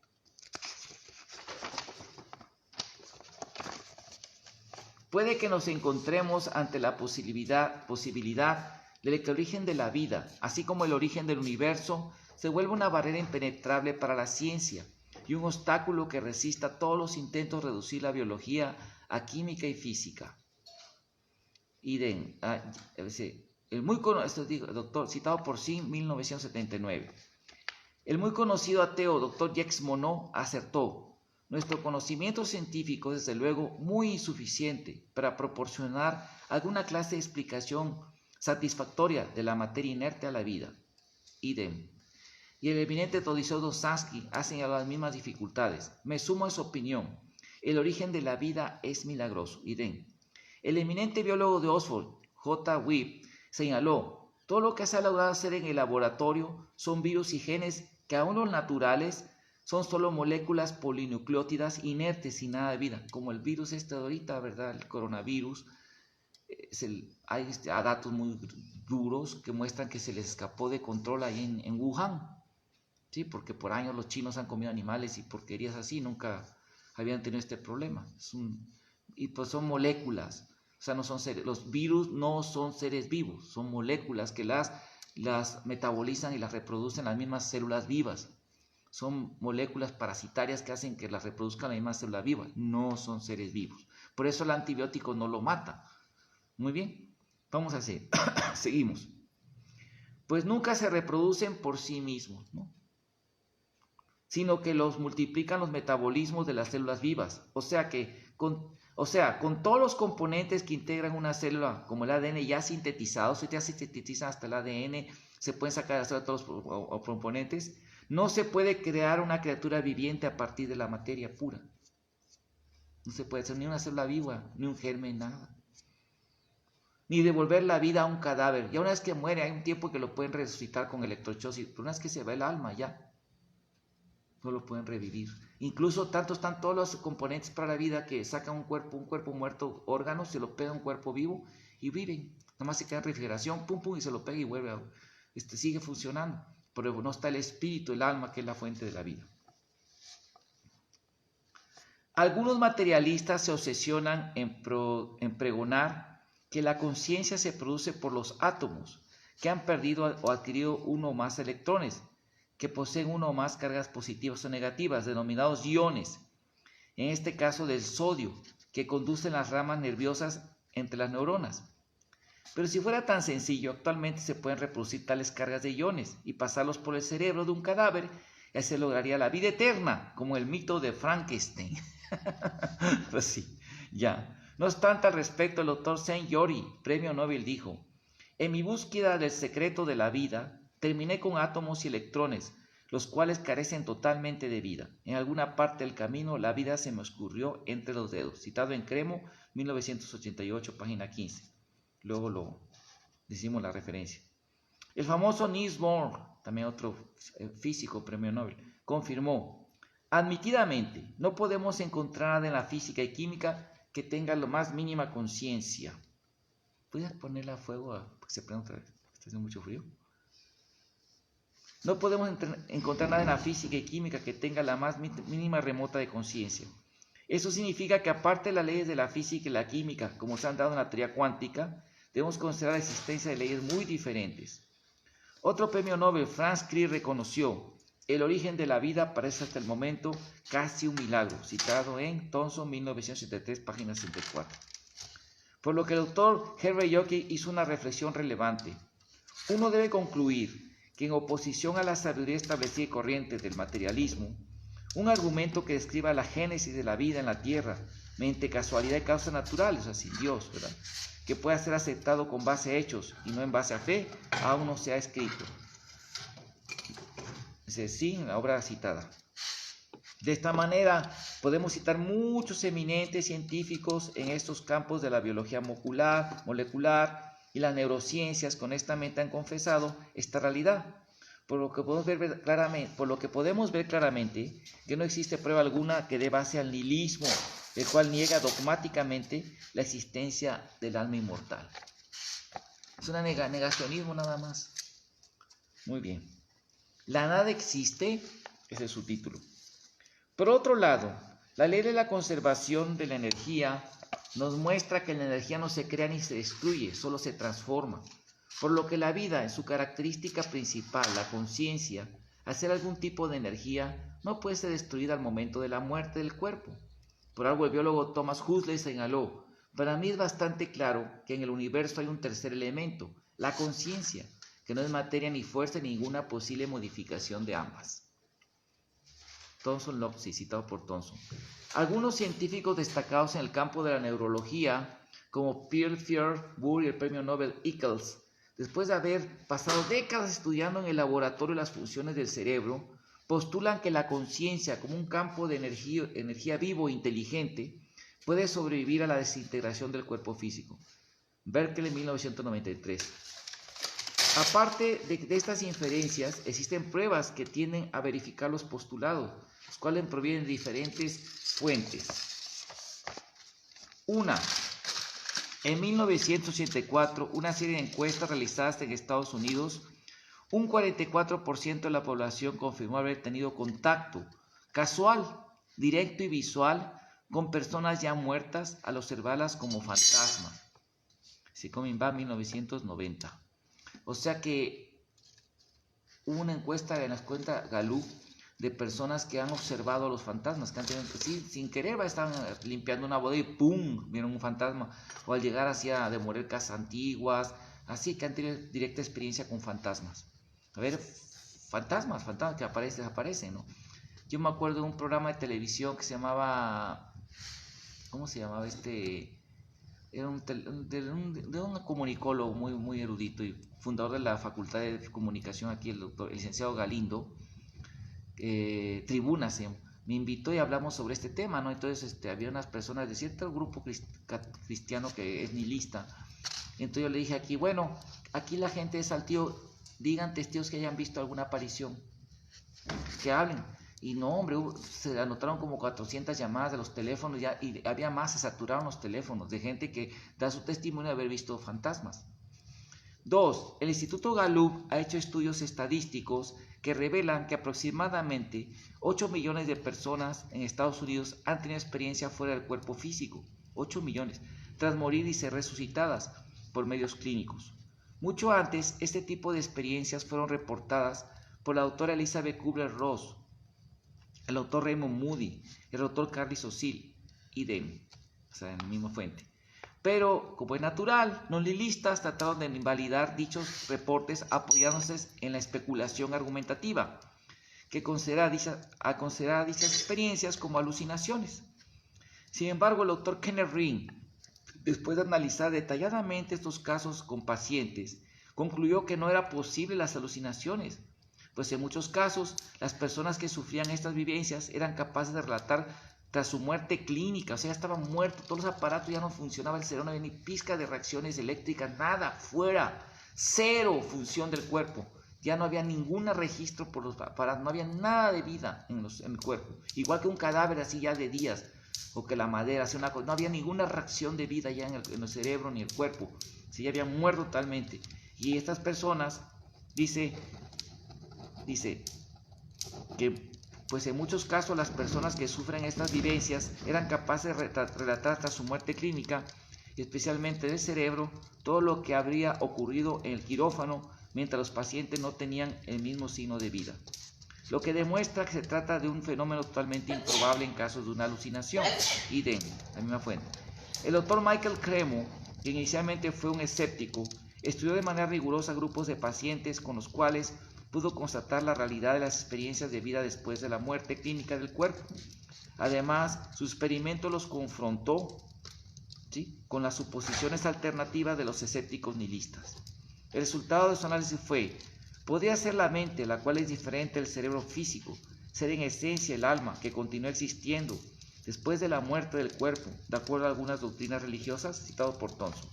puede que nos encontremos ante la posibilidad de que el origen de la vida, así como el origen del universo, se vuelve una barrera impenetrable para la ciencia y un obstáculo que resista todos los intentos de reducir la biología a química y física. Doctor, citado por Sim, 1979. El muy conocido ateo Dr. Jacques Monod acertó: nuestro conocimiento científico es desde luego muy insuficiente para proporcionar alguna clase de explicación satisfactoria de la materia inerte a la vida. Idem. Y el eminente Todiseo Dostoyevsky ha señalado las mismas dificultades. Me sumo a su opinión. El origen de la vida es milagroso. Idem. El eminente biólogo de Oxford, J. Webb, señaló: todo lo que se ha logrado hacer en el laboratorio son virus y genes que aún los naturales son solo moléculas polinucleótidas inertes sin nada de vida, como el virus de ahorita, ¿verdad? El coronavirus. Hay datos muy duros que muestran que se les escapó de control ahí en Wuhan, ¿sí? Porque por años los chinos han comido animales y porquerías así, nunca habían tenido este problema. Y pues son moléculas, o sea, no son seres. Los virus no son seres vivos, son moléculas que las metabolizan y las reproducen las mismas células vivas. Son moléculas parasitarias que hacen que las reproduzcan las mismas células vivas, no son seres vivos. Por eso el antibiótico no lo mata. Muy bien, vamos a hacer. Seguimos. Pues nunca se reproducen por sí mismos, ¿no? Sino que los multiplican los metabolismos de las células vivas. O sea, con todos los componentes que integran una célula, como el ADN ya sintetizado, si ya se sintetizan hasta el ADN, se pueden sacar de la célula todos los componentes. No se puede crear una criatura viviente a partir de la materia pura. No se puede hacer ni una célula viva, ni un germen, nada. Ni devolver la vida a un cadáver. Ya una vez que muere, hay un tiempo que lo pueden resucitar con electrochosis, pero una vez que se va el alma, ya no lo pueden revivir. Incluso tanto están todos los componentes para la vida que sacan un cuerpo muerto, órganos, se lo pega a un cuerpo vivo y viven. Nada más se queda en refrigeración, pum, pum, y se lo pega y vuelve sigue funcionando. Pero no está el espíritu, el alma, que es la fuente de la vida. Algunos materialistas se obsesionan en pregonar que la conciencia se produce por los átomos, que han perdido o adquirido uno o más electrones, que poseen uno o más cargas positivas o negativas, denominados iones, en este caso del sodio, que conducen las ramas nerviosas entre las neuronas. Pero si fuera tan sencillo, actualmente se pueden reproducir tales cargas de iones y pasarlos por el cerebro de un cadáver, y así se lograría la vida eterna, como el mito de Frankenstein. Pues sí, ya. No obstante, al respecto, el doctor Saint-Jory, premio Nobel, dijo: en mi búsqueda del secreto de la vida, terminé con átomos y electrones, los cuales carecen totalmente de vida. En alguna parte del camino, la vida se me escurrió entre los dedos. Citado en Cremo, 1988, página 15. Luego lo decimos la referencia. El famoso Niels Bohr, también otro físico, premio Nobel, confirmó: admitidamente, no podemos encontrar nada en la física y química que tenga la más mínima conciencia. ¿Puedes ponerla a fuego porque se prenda otra vez? Está haciendo mucho frío. No podemos encontrar nada en la física y química que tenga la más mínima remota de conciencia. Eso significa que aparte de las leyes de la física y la química, como se han dado en la teoría cuántica, debemos considerar la existencia de leyes muy diferentes. Otro premio Nobel, Franz Crick, reconoció: el origen de la vida parece hasta el momento casi un milagro, citado en Thomson, 1973, página 64. Por lo que el doctor Henry Yockey hizo una reflexión relevante. Uno debe concluir que en oposición a la sabiduría establecida y corriente del materialismo, un argumento que describa la génesis de la vida en la Tierra mediante casualidad y causas naturales, o sea, sin Dios, ¿verdad?, que pueda ser aceptado con base a hechos y no en base a fe, aún no se ha escrito. Sí, en la obra citada. De esta manera, podemos citar muchos eminentes científicos en estos campos de la biología molecular y las neurociencias que honestamente han confesado esta realidad, por lo que podemos ver claramente que no existe prueba alguna que dé base al nihilismo, el cual niega dogmáticamente la existencia del alma inmortal. Es un negacionismo nada más. Muy bien. La nada existe, ese es su título. Por otro lado, la ley de la conservación de la energía nos muestra que la energía no se crea ni se destruye, solo se transforma. Por lo que la vida, en su característica principal, la conciencia, al ser algún tipo de energía, no puede ser destruida al momento de la muerte del cuerpo. Por algo el biólogo Thomas Huxley señaló: para mí es bastante claro que en el universo hay un tercer elemento, la conciencia, que no es materia ni fuerza ni ninguna posible modificación de ambas. Thomson Lopsy, citado por Thomson. Algunos científicos destacados en el campo de la neurología, como Pierre Burr y el premio Nobel Eccles, después de haber pasado décadas estudiando en el laboratorio las funciones del cerebro, postulan que la conciencia, como un campo de energía vivo e inteligente, puede sobrevivir a la desintegración del cuerpo físico. Berkeley, 1993. Aparte de estas inferencias, existen pruebas que tienden a verificar los postulados, los cuales provienen de diferentes fuentes. Una, en 1984, una serie de encuestas realizadas en Estados Unidos, un 44% de la población confirmó haber tenido contacto casual, directo y visual con personas ya muertas al observarlas como fantasmas. Coming Back, 1990. O sea que hubo una encuesta en la cuenta Gallup de personas que han observado a los fantasmas, que han tenido, sí, sin querer estaban limpiando una bodega y ¡pum!, vieron un fantasma, o al llegar hacia demoler casas antiguas, así que han tenido directa experiencia con fantasmas. A ver, fantasmas que desaparecen, ¿no? Yo me acuerdo de un programa de televisión que se llamaba, ¿cómo se llamaba Era de un comunicólogo muy erudito y fundador de la Facultad de Comunicación aquí, el licenciado Galindo. Tribuna me invitó y hablamos sobre este tema, ¿no? Entonces había unas personas de cierto grupo cristiano que es nihilista. Entonces yo le dije aquí, bueno, aquí la gente es Saltillo, digan testigos que hayan visto alguna aparición, que hablen. Y no, hombre, se anotaron como 400 llamadas de los teléfonos ya, y había más, se saturaron los teléfonos de gente que da su testimonio de haber visto fantasmas. 2. El Instituto Gallup ha hecho estudios estadísticos que revelan que aproximadamente 8 millones de personas en Estados Unidos han tenido experiencia fuera del cuerpo físico, 8 millones, tras morir y ser resucitadas por medios clínicos. Mucho antes, este tipo de experiencias fueron reportadas por la doctora Elizabeth Kubler-Ross, el doctor Raymond Moody, el doctor Carly Sosil, idem, o sea, en la misma fuente. Pero, como es natural, los nihilistas trataron de invalidar dichos reportes apoyándose en la especulación argumentativa, que considera dichas experiencias como alucinaciones. Sin embargo, el doctor Kenneth Ring, después de analizar detalladamente estos casos con pacientes, concluyó que no era posible las alucinaciones, pues en muchos casos las personas que sufrían estas vivencias eran capaces de relatar tras su muerte clínica, o sea, estaban muertos, todos los aparatos ya no funcionaban, el cerebro no había ni pizca de reacciones eléctricas, nada, fuera, cero función del cuerpo, ya no había ningún registro por los aparatos, no había nada de vida en el cuerpo, igual que un cadáver así ya de días, o que la madera, así no había ninguna reacción de vida ya en el cerebro ni el cuerpo, sí, ya habían muerto totalmente. Y estas personas, dice que pues en muchos casos las personas que sufren estas vivencias eran capaces de relatar hasta su muerte clínica, especialmente del cerebro, todo lo que habría ocurrido en el quirófano mientras los pacientes no tenían el mismo signo de vida. Lo que demuestra que se trata de un fenómeno totalmente improbable en casos de una alucinación. Idem, la misma fuente. El doctor Michael Cremo, que inicialmente fue un escéptico, estudió de manera rigurosa grupos de pacientes con los cuales pudo constatar la realidad de las experiencias de vida después de la muerte clínica del cuerpo. Además, su experimento los confrontó, ¿sí?, con las suposiciones alternativas de los escépticos nihilistas. El resultado de su análisis fue: podría ser la mente, la cual es diferente del cerebro físico, ser en esencia el alma que continúa existiendo después de la muerte del cuerpo, de acuerdo a algunas doctrinas religiosas, citado por Thomson.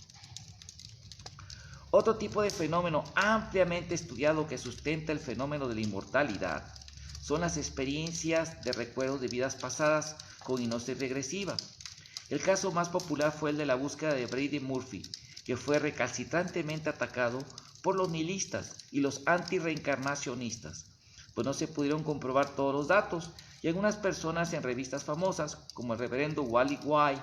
Otro tipo de fenómeno ampliamente estudiado que sustenta el fenómeno de la inmortalidad son las experiencias de recuerdos de vidas pasadas con hipnosis regresiva. El caso más popular fue el de la búsqueda de Brady Murphy, que fue recalcitrantemente atacado por los nihilistas y los antirreencarnacionistas, pues no se pudieron comprobar todos los datos, y algunas personas en revistas famosas, como el reverendo Wally White,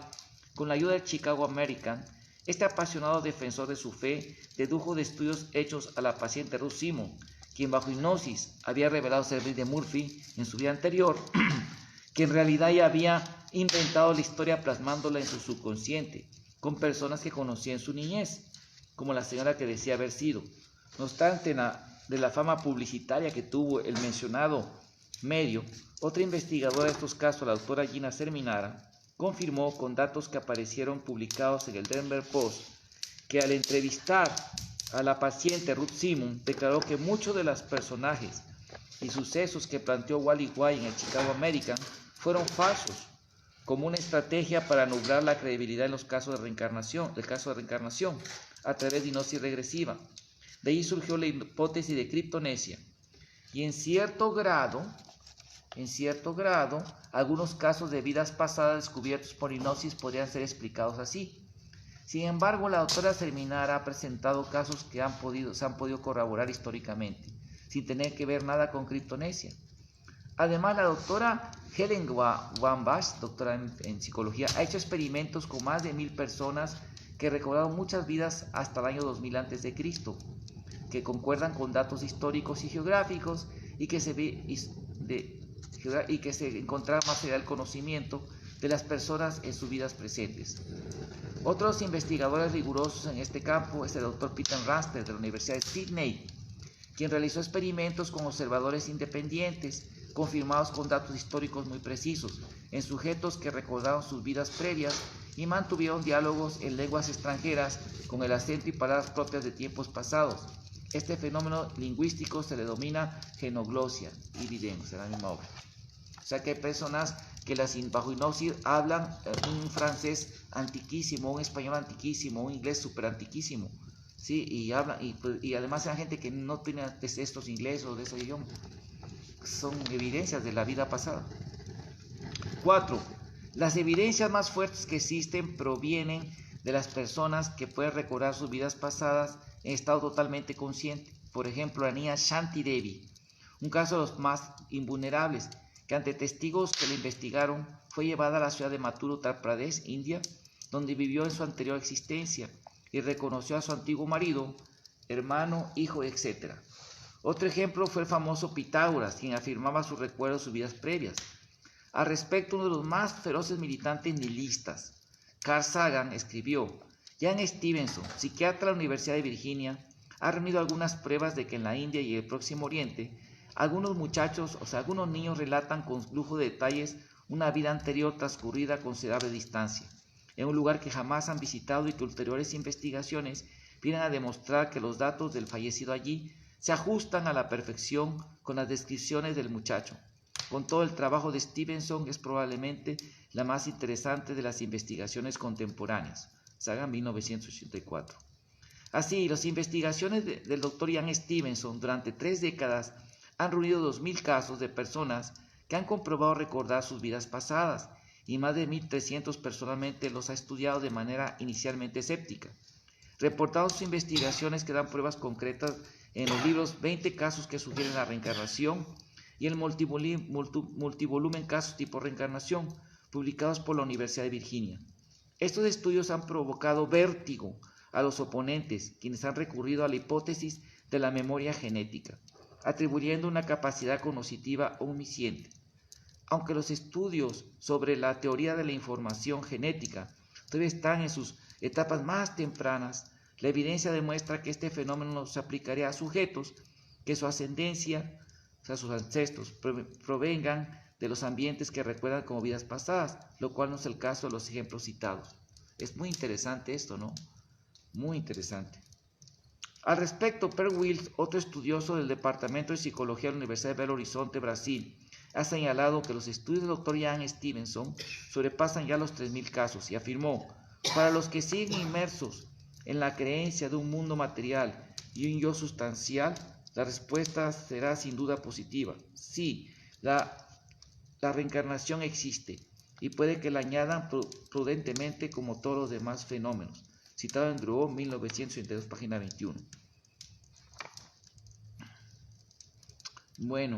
con la ayuda del Chicago American, este apasionado defensor de su fe dedujo de estudios hechos a la paciente Ruth Simon quien bajo hipnosis había revelado ser Eddie Murphy en su vida anterior, que en realidad ya había inventado la historia plasmándola en su subconsciente, con personas que conocía en su niñez, como la señora que decía haber sido. No obstante, de la fama publicitaria que tuvo el mencionado medio, otra investigadora de estos casos, la doctora Gina Serminara, confirmó con datos que aparecieron publicados en el Denver Post que al entrevistar a la paciente Ruth Simon, declaró que muchos de los personajes y sucesos que planteó Wally White en el Chicago American fueron falsos, como una estrategia para nublar la credibilidad en los casos de reencarnación, a través de hipnosis regresiva. De ahí surgió la hipótesis de criptonesia. Y en cierto grado, algunos casos de vidas pasadas descubiertos por hipnosis podrían ser explicados así. Sin embargo, la doctora Serminara ha presentado casos que se han podido corroborar históricamente, sin tener que ver nada con criptonesia. Además, la doctora Helen Wambach, doctora en psicología, ha hecho experimentos con más de 1000 personas que recordaron muchas vidas hasta el año 2000 a.C., que concuerdan con datos históricos y geográficos y que se encontraba más allá del conocimiento de las personas en sus vidas presentes. Otros investigadores rigurosos en este campo es el Dr. Peter Ramsted de la Universidad de Sydney, quien realizó experimentos con observadores independientes, confirmados con datos históricos muy precisos, en sujetos que recordaron sus vidas previas y mantuvieron diálogos en lenguas extranjeras con el acento y palabras propias de tiempos pasados. Este fenómeno lingüístico se le denomina genoglosia y videns, en la misma obra. O sea que hay personas que bajo hipnosis hablan un francés antiquísimo, un español antiquísimo, un inglés súper antiquísimo, ¿sí? Y además hay gente que no tiene estos ingleses o de ese idioma. Son evidencias de la vida pasada. 4. Las evidencias más fuertes que existen provienen de las personas que pueden recordar sus vidas pasadas en estado totalmente consciente. Por ejemplo, la niña Shanti Devi, un caso de los más invulnerables, que ante testigos que la investigaron fue llevada a la ciudad de Mathura, Uttar Pradesh, India, donde vivió en su anterior existencia y reconoció a su antiguo marido, hermano, hijo, etc. Otro ejemplo fue el famoso Pitágoras, quien afirmaba sus recuerdos de sus vidas previas. Al respecto, uno de los más feroces militantes nihilistas, Carl Sagan, escribió: Jan Stevenson, psiquiatra de la Universidad de Virginia, ha reunido algunas pruebas de que en la India y el Próximo Oriente, algunos niños relatan con lujo de detalles una vida anterior transcurrida a considerable distancia, en un lugar que jamás han visitado y que ulteriores investigaciones vienen a demostrar que los datos del fallecido allí se ajustan a la perfección con las descripciones del muchacho. Con todo, el trabajo de Stevenson es probablemente la más interesante de las investigaciones contemporáneas. Sagan 1984. Así, las investigaciones del Dr. Ian Stevenson durante 3 décadas han reunido 2000 casos de personas que han comprobado recordar sus vidas pasadas y más de 1300 personalmente los ha estudiado de manera inicialmente escéptica. Reportaron sus investigaciones que dan pruebas concretas en los libros 20 casos que sugieren la reencarnación y el multivolumen Casos tipo reencarnación, publicados por la Universidad de Virginia. Estos estudios han provocado vértigo a los oponentes, quienes han recurrido a la hipótesis de la memoria genética, atribuyendo una capacidad cognitiva omnisciente. Aunque los estudios sobre la teoría de la información genética todavía están en sus etapas más tempranas, la evidencia demuestra que este fenómeno no se aplicaría a sujetos que su ascendencia, o sea, sus ancestros, provengan de los ambientes que recuerdan como vidas pasadas, lo cual no es el caso de los ejemplos citados. Es muy interesante esto, ¿no? Muy interesante. Al respecto, Per Wills, otro estudioso del Departamento de Psicología de la Universidad de Belo Horizonte, Brasil, ha señalado que los estudios del Dr. Ian Stevenson sobrepasan ya los 3000 casos y afirmó: para los que siguen inmersos en la creencia de un mundo material y un yo sustancial, la respuesta será sin duda positiva. Sí, la reencarnación existe y puede que la añadan prudentemente como todos los demás fenómenos. Citado en Drouot, 1982, página 21. Bueno,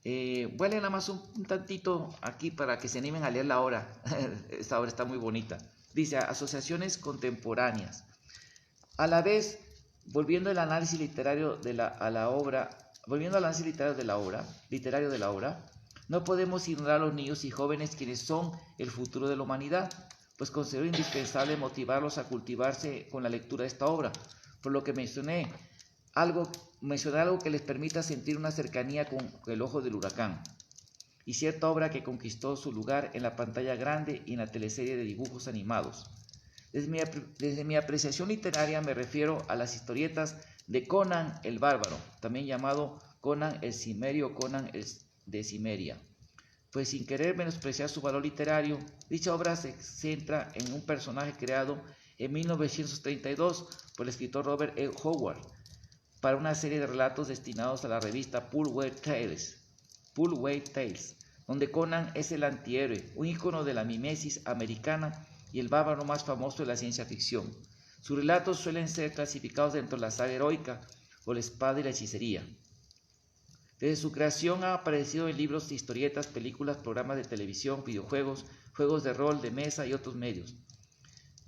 voy a leer nada más un tantito aquí para que se animen a leer la obra. Esta obra está muy bonita. Dice: asociaciones contemporáneas. A la vez, Volviendo al análisis literario de la obra, no podemos ignorar a los niños y jóvenes quienes son el futuro de la humanidad, pues considero indispensable motivarlos a cultivarse con la lectura de esta obra, por lo que mencioné algo que les permita sentir una cercanía con el ojo del huracán, y cierta obra que conquistó su lugar en la pantalla grande y en la teleserie de dibujos animados. Desde mi apreciación literaria me refiero a las historietas de Conan el Bárbaro, también llamado Conan el Cimerio o Conan el de Cimeria. Pues sin querer menospreciar su valor literario, dicha obra se centra en un personaje creado en 1932 por el escritor Robert E. Howard para una serie de relatos destinados a la revista Pulp Tales, donde Conan es el antihéroe, un ícono de la mimesis americana y el bárbaro más famoso de la ciencia ficción. Sus relatos suelen ser clasificados dentro de la saga heroica o la espada y la hechicería. Desde su creación ha aparecido en libros, historietas, películas, programas de televisión, videojuegos, juegos de rol, de mesa y otros medios.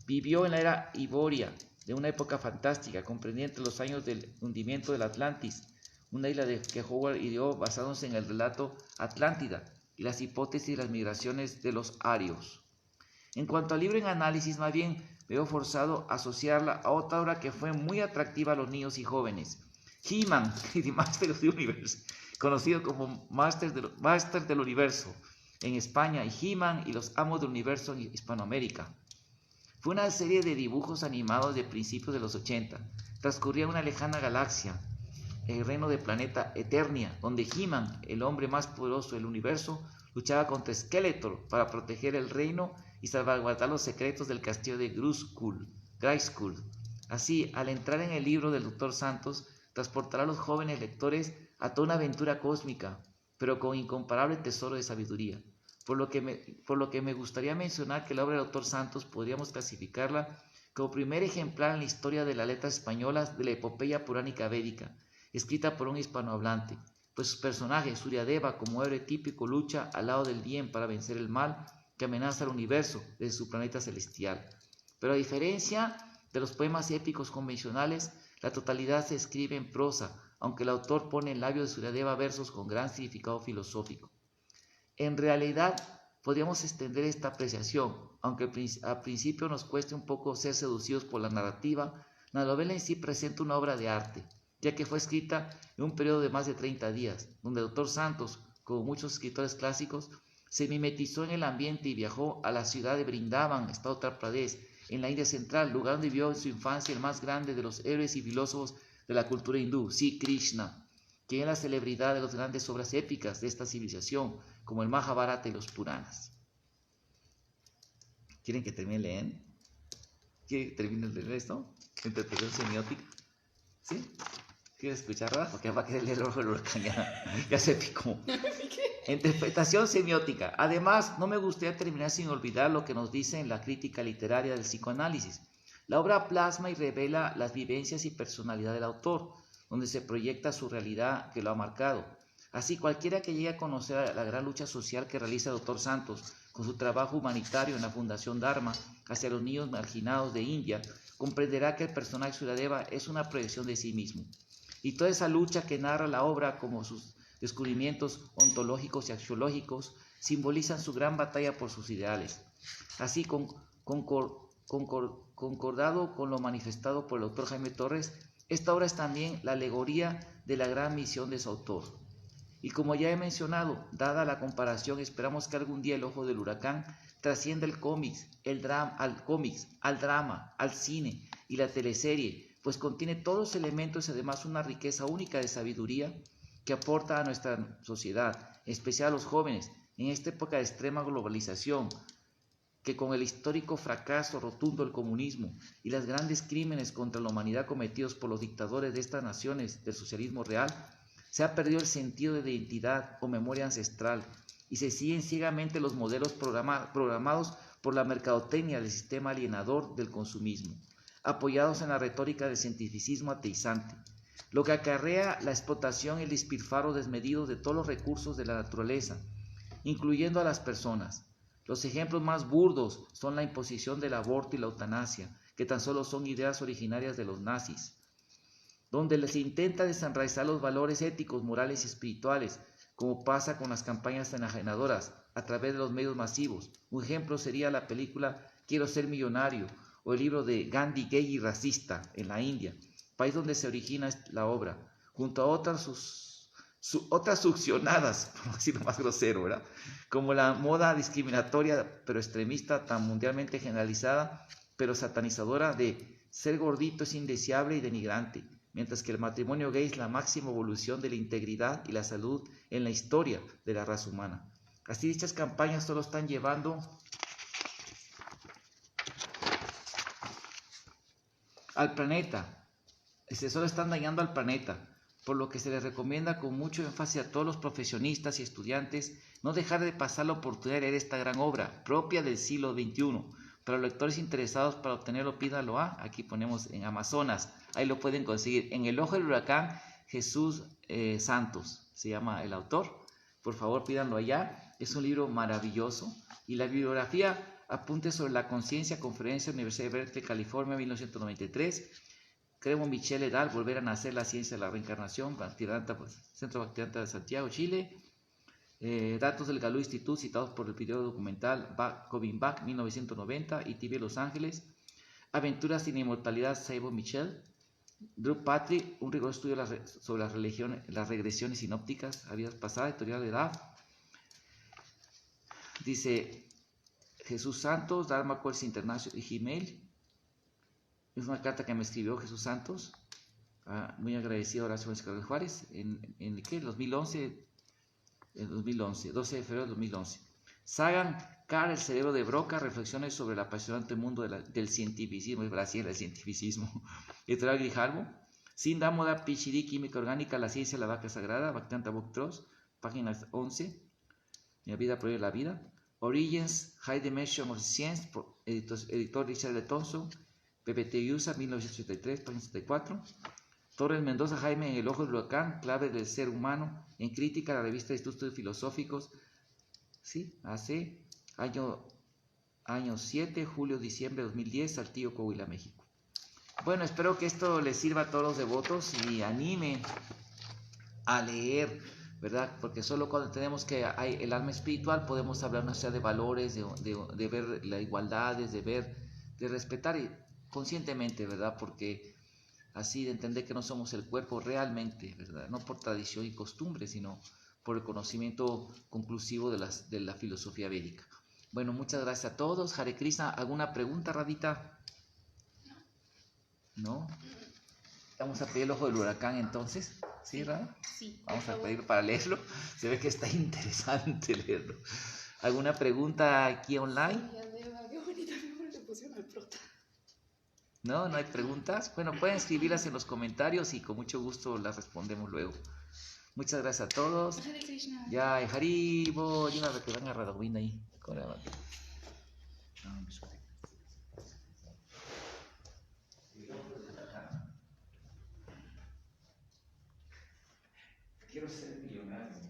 Vivió en la era Hiboria, de una época fantástica, comprendiente los años del hundimiento del Atlantis, una isla que Howard ideó basándose en el relato Atlántida y las hipótesis de las migraciones de los arios. En cuanto al libro en análisis, más bien veo forzado a asociarla a otra obra que fue muy atractiva a los niños y jóvenes, He-Man, The Master of the Universe, conocido como Master del Universo en España, y He-Man y los Amos del Universo en Hispanoamérica. Fue una serie de dibujos animados de principios de los 80. Transcurría en una lejana galaxia, el reino del planeta Eternia, donde He-Man, el hombre más poderoso del universo, luchaba contra Skeletor para proteger el reino y salvaguardar los secretos del castillo de Grayskull. Así, al entrar en el libro del Dr. Santos, transportará a los jóvenes lectores a toda una aventura cósmica, pero con incomparable tesoro de sabiduría. Por lo que me gustaría mencionar que la obra del Dr. Santos podríamos clasificarla como primer ejemplar en la historia de las letras españolas de la epopeya puránica védica, escrita por un hispanohablante, pues sus personajes, Suryadeva como héroe típico, lucha al lado del bien para vencer el mal que amenaza al universo desde su planeta celestial. Pero a diferencia de los poemas épicos convencionales, la totalidad se escribe en prosa, aunque el autor pone en labios de Suryadeva versos con gran significado filosófico. En realidad, podríamos extender esta apreciación, aunque al principio nos cueste un poco ser seducidos por la narrativa. La novela en sí presenta una obra de arte, ya que fue escrita en un periodo de más de 30 días, donde el Dr. Santos, como muchos escritores clásicos, se mimetizó en el ambiente y viajó a la ciudad de Brindavan, estado Uttar Pradesh, en la India central, lugar donde vivió en su infancia el más grande de los héroes y filósofos de la cultura hindú, Sri Krishna, quien es la celebridad de las grandes obras épicas de esta civilización, como el Mahabharata y los Puranas. ¿Quieren que termine de leer? ¿Quieren que termine de leer esto? Interpretación semiótica. ¿Sí? ¿Quieres escucharla? Porque va a querer leer el ojo del huracán, ya se picó. Interpretación semiótica. Además, no me gustaría terminar sin olvidar lo que nos dice en la crítica literaria del psicoanálisis. La obra plasma y revela las vivencias y personalidad del autor, donde se proyecta su realidad que lo ha marcado. Así, cualquiera que llegue a conocer la gran lucha social que realiza el Dr. Santos con su trabajo humanitario en la Fundación Dharma hacia los niños marginados de India, comprenderá que el personaje Suryadeva es una proyección de sí mismo. Y toda esa lucha que narra la obra, como sus descubrimientos ontológicos y axiológicos, simbolizan su gran batalla por sus ideales. Así, concordado con lo manifestado por el doctor Jaime Torres, esta obra es también la alegoría de la gran misión de su autor. Y como ya he mencionado, dada la comparación, esperamos que algún día el ojo del huracán trascienda el cómics, al drama, al cine y la teleserie, pues contiene todos los elementos y además una riqueza única de sabiduría que aporta a nuestra sociedad, en especial a los jóvenes, en esta época de extrema globalización, que con el histórico fracaso rotundo del comunismo y los grandes crímenes contra la humanidad cometidos por los dictadores de estas naciones del socialismo real, se ha perdido el sentido de identidad o memoria ancestral y se siguen ciegamente los modelos programados por la mercadotecnia del sistema alienador del consumismo, apoyados en la retórica del cientificismo ateizante, lo que acarrea la explotación y el despilfarro desmedido de todos los recursos de la naturaleza, incluyendo a las personas. Los ejemplos más burdos son la imposición del aborto y la eutanasia, que tan solo son ideas originarias de los nazis. donde les intenta desenraizar los valores éticos, morales y espirituales, como pasa con las campañas enajenadoras a través de los medios masivos. Un ejemplo sería la película Quiero ser millonario o el libro de Gandhi, gay y racista en la India, país donde se origina la obra, junto a otras succionadas, por decirlo más grosero, ¿verdad? Como la moda discriminatoria pero extremista tan mundialmente generalizada pero satanizadora de ser gordito es indeseable y denigrante, mientras que el matrimonio gay es la máxima evolución de la integridad y la salud en la historia de la raza humana. Así dichas campañas solo están llevando al planeta, solo están dañando al planeta, por lo que se les recomienda con mucho énfasis a todos los profesionistas y estudiantes no dejar de pasar la oportunidad de leer esta gran obra propia del siglo XXI. Para los lectores interesados para obtenerlo, pídanlo aquí ponemos en Amazonas, ahí lo pueden conseguir. En El Ojo del Huracán, Jesús Santos se llama el autor, por favor pídanlo allá, es un libro maravilloso. Y la bibliografía: Apuntes sobre la conciencia, conferencia, Universidad de Berkeley, California, 1993. Cremo Michel et al. Volver a nacer, la ciencia de la reencarnación, Centro Bacterianta de Santiago, Chile. Datos del Galú Institute citados por el video documental Going Back, 1990, ITV Los Ángeles. Aventuras sin inmortalidad, Sabo Michel. Drew Patrick, un riguroso estudio sobre las regresiones sinópticas a vidas pasadas, editorial de DAF. Dice Jesús Santos, Dharma Course International y Gmail. Es una carta que me escribió Jesús Santos. Muy agradecido a Horacio Vázquez Juárez. ¿En qué? 2011. En 2011, 12 de febrero de 2011. Sagan Carr, El cerebro de Broca, reflexiones sobre el apasionante mundo del cientificismo, es Brasil, el cientificismo. Editorial Grijalvo. Sindamoda Pichiri, Química Orgánica, la ciencia de la vaca sagrada, Bhaktivedanta Booktros, página 11. Mi vida prohíbe la vida. Origins, High Dimension of Science, editor Richard de Thompson, PPT USA, 1983, página 74. Torres Mendoza Jaime, en El Ojo del Huracán, clave del ser humano, en crítica a la revista de estudios filosóficos, ¿sí? Hace año 7, julio-diciembre de 2010, Saltillo, Coahuila, México. Bueno, espero que esto les sirva a todos los devotos y anime a leer, ¿verdad? Porque solo cuando tenemos que hay el alma espiritual podemos hablar una serie de valores, de ver las igualdades, de respetar conscientemente, ¿verdad? Porque así de entender que no somos el cuerpo realmente, ¿verdad? No por tradición y costumbre, sino por el conocimiento conclusivo de la filosofía védica. Bueno, muchas gracias a todos. Hare Krishna, ¿alguna pregunta, Radita? ¿No? Vamos a pedir El Ojo del Huracán entonces. ¿Sí, Rada? Sí. Vamos a pedir para leerlo. Se ve que está interesante leerlo. ¿Alguna pregunta aquí online? Qué bonita le pusieron al prota. ¿No? ¿No hay preguntas? Bueno, pueden escribirlas en los comentarios y con mucho gusto las respondemos luego. Muchas gracias a todos. Hare Krishna. Ya, Haribo, yo que van a Radovina ahí. Quiero ser millonario.